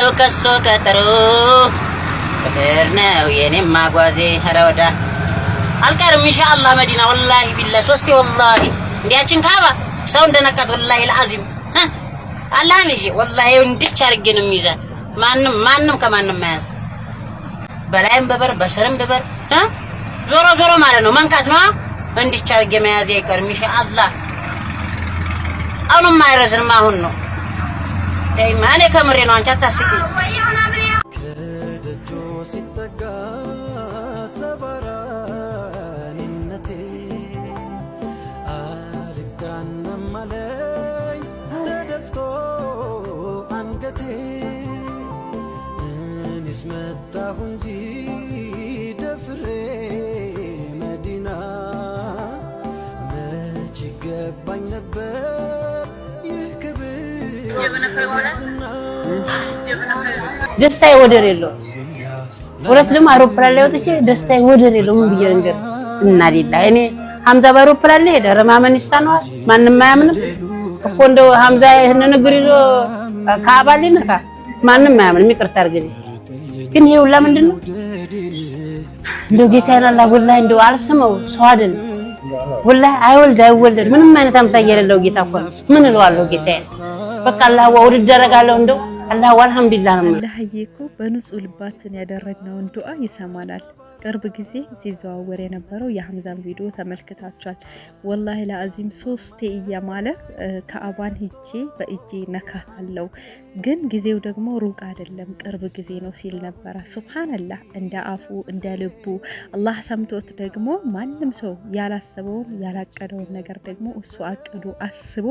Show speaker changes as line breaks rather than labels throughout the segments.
لو كسو كترو فكرنا ويني ما غوازي هرودا الكرم ان شاء الله مدينه والله بالله سوستي والله እንዲያችን ካባ ሰው እንደነካት والله العظيم الله نجي والله እንድች አርገን የሚይዛት ማንንም ከማንም ማያዝ በላይም በበር በሰርም በበር ዞሮ ማለት ነው መንካት ነው እንድች አርገ መያዝ ይቀርም ኢንሻአላህ ቀኑም ማይረዝም አሁን ነው ማኔ ከምሬ ነው አንቺ አታስቂ ከደጆ ሲጠጋ ሰበራንነቴ አልጋናም አለኝ ተደፍቶ አንገቴ እኔስ መጣሁ እንጂ ደፍሬ መዲና መች ገባኝ ነበር ደስታዬ ወደር የለው ሁለት ደግሞ አውሮፕላን ላይ ወጥቼ ደስታዬ ወደር የለው ምን ብዬ እንገር እና ዲላ እኔ ሐምዛ በአውሮፕላን ላይ ሄደ ረማመን ይሳነዋል ማንንም አያምንም እኮ እንደው ሐምዛ ይሄንን ነገር ይዞ ካባል ነካ ማንንም አያምንም ይቅርታ አድርግልኝ ግን ይሄ ሁላ ምንድነው እንደው ጌታዬን አላህ ወላሂ እንደው አልሰማው ሰው አይደል ወላሂ አይወልድ ምንም አይነት አምሳያ የሌለው ጌታ እኮ ምን እለዋለሁ ጌታዬ በቃ አላህ ወውድ ደረጋለሁ እንደው አላህ ወልሐምዱሊላህ ነው
አላህዬ እኮ በንጹህ ልባችን ያደረግነውን ዱዓ ይሰማናል። ቅርብ ጊዜ ሲዘዋወር የነበረው የሐምዛን ቪዲዮ ተመልክታችኋል። ወላሂ ለአዚም 3 እያማለ ከአባን ሂጄ በእጄ ነካታለሁ ግን ጊዜው ደግሞ ሩቅ አይደለም ቅርብ ጊዜ ነው ሲል ነበር። ሱብሃንአላህ እንደ አፉ እንደ ልቡ አላህ ሰምቶት ደግሞ ማንም ሰው ያላሰበውን ያላቀደውን ነገር ደግሞ እሱ አቅዶ አስቦ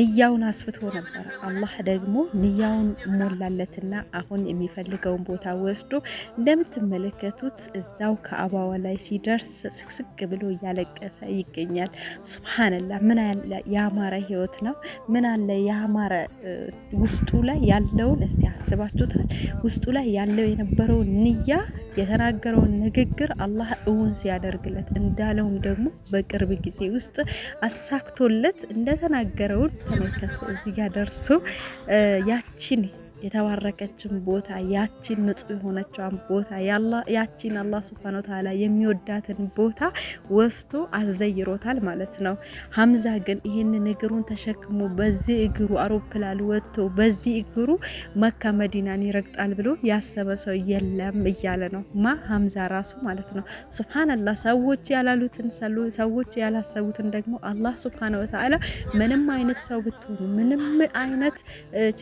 ንያውን አስፍቶ ነበር። አላህ ደግሞ ንያውን ሞላለትና አሁን የሚፈልገውን ቦታ ወስዶ እንደምትመለከቱት እዛው ከአባዋ ላይ ሲደርስ ስቅስቅ ብሎ እያለቀሰ ይገኛል። ሱብሃንአላህ ምን አለ ያማረ ህይወት ነው። ምን አለ ያማረ ውስጡ ላይ ያለውን እስቲ አስባችሁታል። ውስጡ ላይ ያለው የነበረው ንያ የተናገረውን ንግግር አላህ እውን ሲያደርግለት እንዳለውም ደግሞ በቅርብ ጊዜ ውስጥ አሳክቶለት እንደተናገረው ተመልከቱ። እዚህ ጋር ደርሶ ያቺን የተባረከችን ቦታ ያቺን ንጹህ የሆነችውን ቦታ ያቺን አላህ Subhanahu Wa Ta'ala የሚወዳትን ቦታ ወስቶ አዘይሮታል ማለት ነው። ሐምዛ ግን ይሄንን እግሩን ተሸክሞ በዚህ እግሩ አውሮፕላን ወጥቶ በዚህ እግሩ መካ መዲናን ይረግጣል ብሎ ያሰበ ሰው የለም እያለ ነው ሐምዛ ራሱ ማለት ነው። ሱብሃንአላህ ሰዎች ያላሉትን ሰዎች ያላሰቡትን ደግሞ አላህ Subhanahu Wa Ta'ala ምንም አይነት ሰው ብትሆኑ ምንም አይነት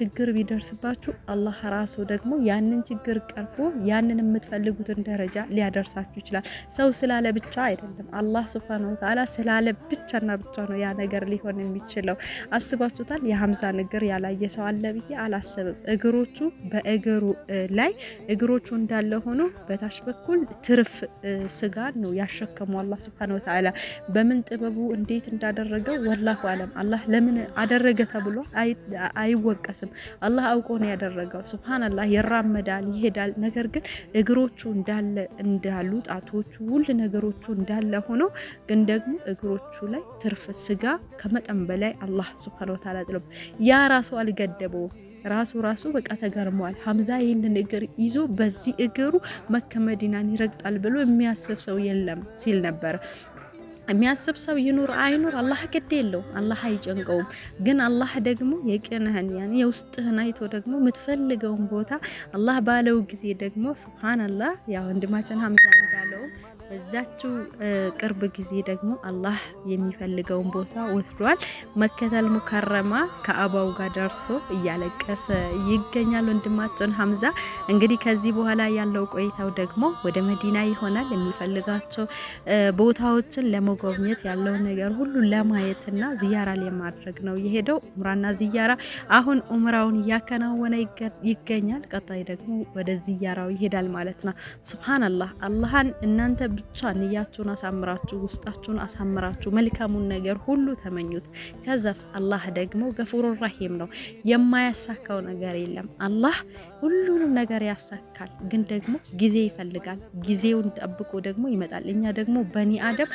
ችግር ቢደርስባችሁ አላህ ራሱ ደግሞ ያንን ችግር ቀርፎ ያንን የምትፈልጉትን ደረጃ ሊያደርሳችሁ ይችላል። ሰው ስላለ ብቻ አይደለም አላህ Subhanahu Wa Ta'ala ስላለ ብቻና ብቻ ነው ያ ነገር ሊሆን የሚችለው። አስባችሁታል? የሐምዛ ነገር ያላየ ሰው አለ ብዬ አላስብም። እግሮቹ በእግሩ ላይ እግሮቹ እንዳለ ሆኖ በታች በኩል ትርፍ ስጋ ነው ያሸከመው አላህ Subhanahu Wa Ta'ala በምን ጥበቡ እንዴት እንዳደረገው ወላሁ አለም። አላህ ለምን አደረገ ተብሎ አይወቀስም። አላህ አውቆ ነው ያደረገው። ሱብሃንአላህ ይራመዳል ይሄዳል። ነገር ግን እግሮቹ እንዳሉ ጣቶቹ ሁሉ ነገሮቹ እንዳለ ሆኖ ግን ደግሞ እግሮቹ ላይ ትርፍ ስጋ ከመጠን በላይ አላህ Subhanahu Wa Ta'ala ጥሎ ያ ራሱ አልገደበው ራሱ በቃ ተገርሟል። ሐምዛ ይሄንን እግር ይዞ በዚህ እግሩ መካ መዲናን ይረግጣል ብሎ የሚያስብ ሰው የለም ሲል ነበር። የሚያስብ ሰው ይኑር አይኑር አላህ ግድ የለው አላህ አይጨንቀውም። ግን አላህ ደግሞ የቀነህን ያኔ የውስጥህን አይቶ ደግሞ የምትፈልገውን ቦታ አላህ ባለው ጊዜ ደግሞ ሱብሃንአላህ ያ ወንድማችን ሐምዛ እንዳለው በዛችው ቅርብ ጊዜ ደግሞ አላህ የሚፈልገውን ቦታ ወስዷል። መከተል ሙከረማ ከአባው ጋር ደርሶ እያለቀሰ ይገኛል ወንድማችን ሐምዛ። እንግዲህ ከዚህ በኋላ ያለው ቆይታው ደግሞ ወደ መዲና ይሆናል። የሚፈልጋቸው ቦታዎችን ለመጎብኘት ያለው ነገር ሁሉ ለማየትና ዚያራ ለማድረግ ነው የሄደው። ኡምራና ዚያራ አሁን ኡምራውን ያከናወነ ይገኛል። ቀጣይ ደግሞ ወደ ዚያራው ይሄዳል ማለት ነው። ሱብሃንአላህ አላህን እናንተ ብቻ ንያችሁን አሳምራችሁ ውስጣችሁን አሳምራችሁ መልካሙን ነገር ሁሉ ተመኙት። ከዛስ አላህ ደግሞ ገፉር ረሂም ነው፣ የማያሳካው ነገር የለም። አላህ ሁሉንም ነገር ያሳካል፣ ግን ደግሞ ጊዜ ይፈልጋል። ጊዜውን ጠብቆ ደግሞ ይመጣል። እኛ ደግሞ በኒ አደም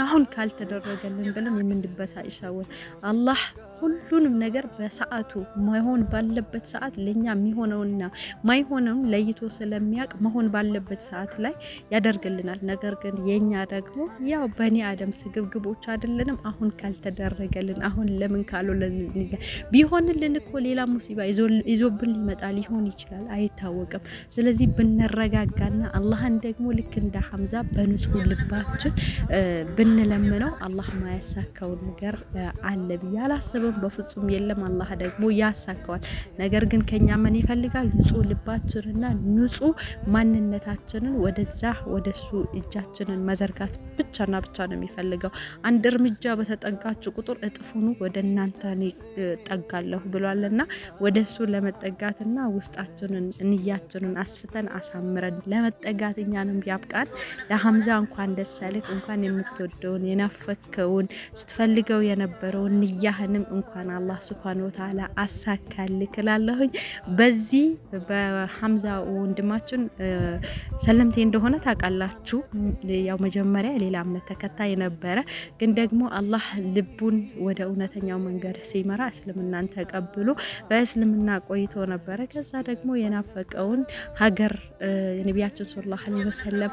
አሁን ካልተደረገልን ብለን የምንበሳጭ ሰዎች አላህ ሁሉንም ነገር በሰዓቱ መሆን ባለበት ሰዓት ለኛ የሚሆነውና ማይሆነውን ለይቶ ስለሚያውቅ መሆን ባለበት ሰዓት ላይ ያደርግልናል። ነገር ግን የኛ ደግሞ ያው በኒ አደም ስግብግቦች አይደለንም። አሁን ካልተደረገልን አሁን ለምን ካልሆነልን ቢሆንልን እኮ ሌላ ሙሲባ ይዞብን ሊመጣ ሊሆን ይችላል፣ አይታወቅም። ስለዚህ ብንረጋጋና አላህን ደግሞ ልክ እንደ ሐምዛ በንጹህ ልባችን ብንለምነው አላህ ማያሳካው ነገር አለ ብዬ አላስብም። በፍጹም የለም። አላህ ደግሞ ያሳካዋል። ነገር ግን ከኛ ምን ይፈልጋል? ንጹህ ልባችንና ንጹህ ማንነታችንን ወደሱ እጃችንን መዘርጋት ብቻና ብቻ ነው የሚፈልገው። አንድ እርምጃ በተጠጋችሁ ቁጥር እጥፉኑ ወደ እናንተ ጠጋለሁ ብሏልና ወደሱ ለመጠጋትና ውስጣችንን ንያችንን አስፍተን አሳምረን ለመጠጋት እኛንም ያብቃን። ለሐምዛ እንኳን ደስ አለህ፣ እንኳን የምትወደውን የናፈከውን ስትፈልገው የነበረውን ንያህንም እንኳን አላህ Subhanahu Wa Ta'ala አሳካልክ እላለሁኝ። በዚህ በሐምዛ ወንድማችን ሰለምቴ እንደሆነ ታውቃላችሁ። ያው መጀመሪያ ሌላ እምነት ተከታይ ነበረ፣ ግን ደግሞ አላህ ልቡን ወደ እውነተኛው መንገድ ሲመራ እስልምናን ተቀብሎ በእስልምና ቆይቶ ነበረ። ከዛ ደግሞ የናፈቀውን ሀገር የነቢያችን ሰለላሁ ዐለይሂ ወሰለም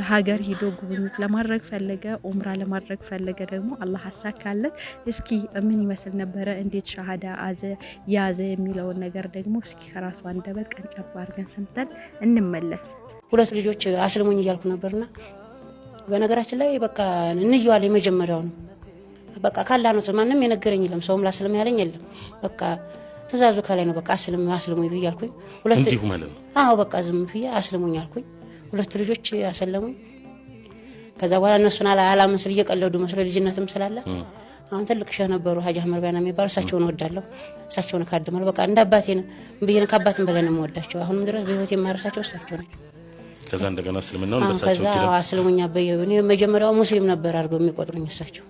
ሀገር ሂዶ ጉብኝት ለማድረግ ፈለገ፣ ኡምራ ለማድረግ ፈለገ። ደግሞ አላህ አሳካለት። እስኪ ምን ይመስል ነበረ፣ እንዴት ሻሃዳ ያዘ የሚለውን ነገር ደግሞ እስኪ ከራሱ አንደበት ቀንጨብ አድርገን ሰምተን እንመለስ።
ሁለት ልጆች አስልሙኝ እያልኩ ነበርና በነገራችን ላይ በቃ እንየዋል። የመጀመሪያው ነው በቃ ካላ ነው፣ ማንም የነገረኝ የለም፣ ሰውም ላስልም ያለኝ የለም። በቃ ትእዛዙ ከላይ ነው። በቃ አስልሙኝ ብያልኩኝ።
እንዲሁ ማለት ነው።
አዎ በቃ ዝም ብዬ አስልሙኝ አልኩኝ። ሁለት ልጆች አሰለሙኝ። ከዛ በኋላ እነሱን አላመስል እየቀለዱ መስሎ ልጅነትም ስላለ አሁን ትልቅ ሸህ ነበሩ ሀጂ አህመድ ቢያና የሚባሉ እሳቸውን እወዳለሁ። እሳቸውን ካድማለሁ። በቃ እንደ አባቴ ነው ብዬ ከአባትም በላይ ነው የምወዳቸው። አሁንም ድረስ በህይወት የማረሳቸው እሳቸው ናቸው።
ከዛ እንደገና እስልምናውን በእሳቸው
ከዛ አስልሙኛ በየኔ መጀመሪያው ሙስሊም ነበር አድርገው የሚቆጥሩኝ እሳቸው።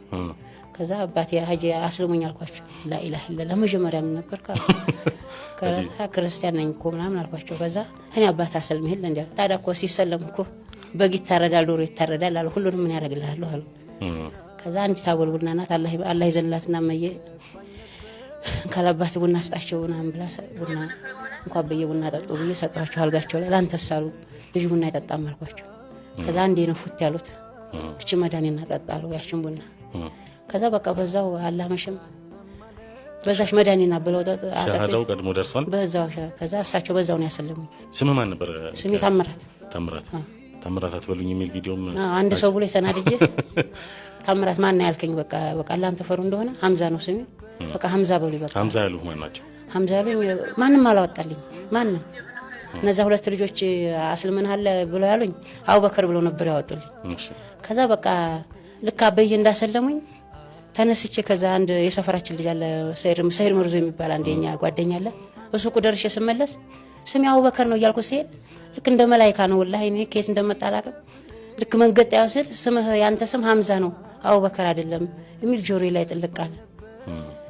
ከዛ አባቴ ሀጂ አስልሙኝ አልኳቸው። ላኢላሀ ኢለላህ መጀመሪያ ምን ነበር ክርስቲያን ነኝ እኮ ምናምን አልኳቸው። ከዛ እኔ አባት አስልም ይሄል እንዴ ታዲያ እኮ ሲሰለም እኮ በግ ይታረዳል፣ ዶሮ ይታረዳል አሉ። ሁሉንም ምን ያደርግልሃል አሉ። ከዛ አንድ ታቦል ቡና ናት አላህ ይዘንላትና መየ ካላባት ቡና ስጣቸው ምናምን ብላ ቡና እንኳን በየቡና ጠጡ ብዬ ሰጧቸው። አልጋቸው ላይ ላንተስ አሉ። ልጅ ቡና ይጠጣም አልኳቸው። ከዛ አንዴ ነው ፉት ያሉት። እቺ መድኃኒት እናጠጣሉ ያችን ቡና። ከዛ በቃ በዛው አላህ መሸም በዛሽ መድኃኒትና ብለው
ሻሃዳው ቀድሞ ደርሷል
በዛው። ከዛ እሳቸው በዛው ነው ያሰለሙኝ።
ስም ማን ነበር?
ስሜ ታምራት
አትበሉኝ የሚል ቪዲዮም
አንድ ሰው ብሎ ተናድጄ ታምራት ማን ያልከኝ? በቃ ላንተ ፈሩ እንደሆነ ሐምዛ ነው ስሜ። በቃ ሐምዛ በሉኝ። በቃ
ሐምዛ ያሉህ ማን ናቸው?
ሐምዛ ያሉኝ ማንም አላወጣልኝ። ማንም እነዛ ሁለት ልጆች አስልምናል ብለው ያሉኝ አቡበከር ብለው ነበር ያወጡልኝ። ከዛ በቃ ልክ አበየ እንዳሰለሙኝ ተነስቼ ከዛ አንድ የሰፈራችን ልጅ አለ ሰይድ መርዞ የሚባል አንደኛ ጓደኛ አለ። እሱ ቁደርሽ ስመለስ ስሜ አቡበከር ነው እያልኩ ሲሄድ ልክ እንደ መላእክት ነው ወላሂ። እኔ ከየት እንደመጣ አላውቅም። ልክ መንገድ ያስል ስምህ ያንተ ስም ሐምዛ ነው አቡበከር አይደለም የሚል ጆሮዬ ላይ ጥልቅ አለ።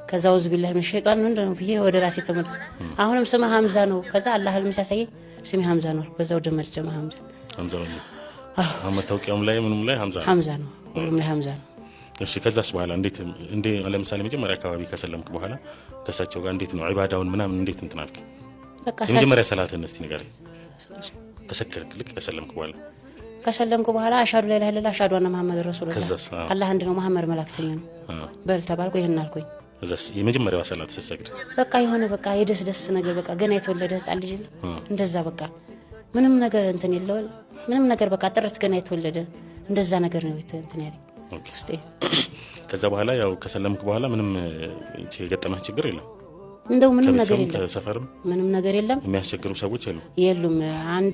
ከዛ ወዝ ቢላህ ምን ሸይጣን ነው እንደው ብዬ ወደ ራሴ ተመለስኩ። አሁንም ስምህ ሐምዛ ነው። ከዛ አላህ ህልም ሲያሳየኝ ስሜ ሐምዛ ነው። በዛው ደመር ጀማ ሐምዛ ነው።
መታወቂያውም ላይ ምንም ላይ ሐምዛ ነው። ሁሉም ላይ ሐምዛ ነው። እሺ ከዛስ በኋላ እንዴ ለምሳሌ መጀመሪያ አካባቢ ከሰለምክ በኋላ ከሳቸው ጋር እንዴት ነው ዒባዳውን ምናምን እንዴት እንትን አልክ?
በቃ
የመጀመሪያ ሰላትን እስቲ ንገረኝ። ከሰከርክ ልክ ከሰለምኩ በኋላ አሻዱ ላይ ለላ አሻዱ አነ መሐመድ ረሱላህ አላህ አንድ ነው መሐመድ መላእክተኛ ነው በል ተባልኩ። ይሄን አልኩኝ። እዛስ የመጀመሪያው ሰላት ስትሰግድ
በቃ የሆነ በቃ የደስ ነገር በቃ ገና የተወለደ ህፃን ልጅ እንደዛ በቃ ምንም ነገር እንትን የለው ምንም ነገር በቃ ጥርት ገና የተወለደ እንደዛ ነገር ነው እንትን ያለኝ። ኦኬ
ከዛ በኋላ ያው ከሰለምክ በኋላ ምንም የገጠመህ ችግር የለም?
እንደው ምንም ነገር የለም።
ከሰፈርም
ምንም ነገር የለም።
የሚያስቸግሩ ሰዎች
የሉም። አንድ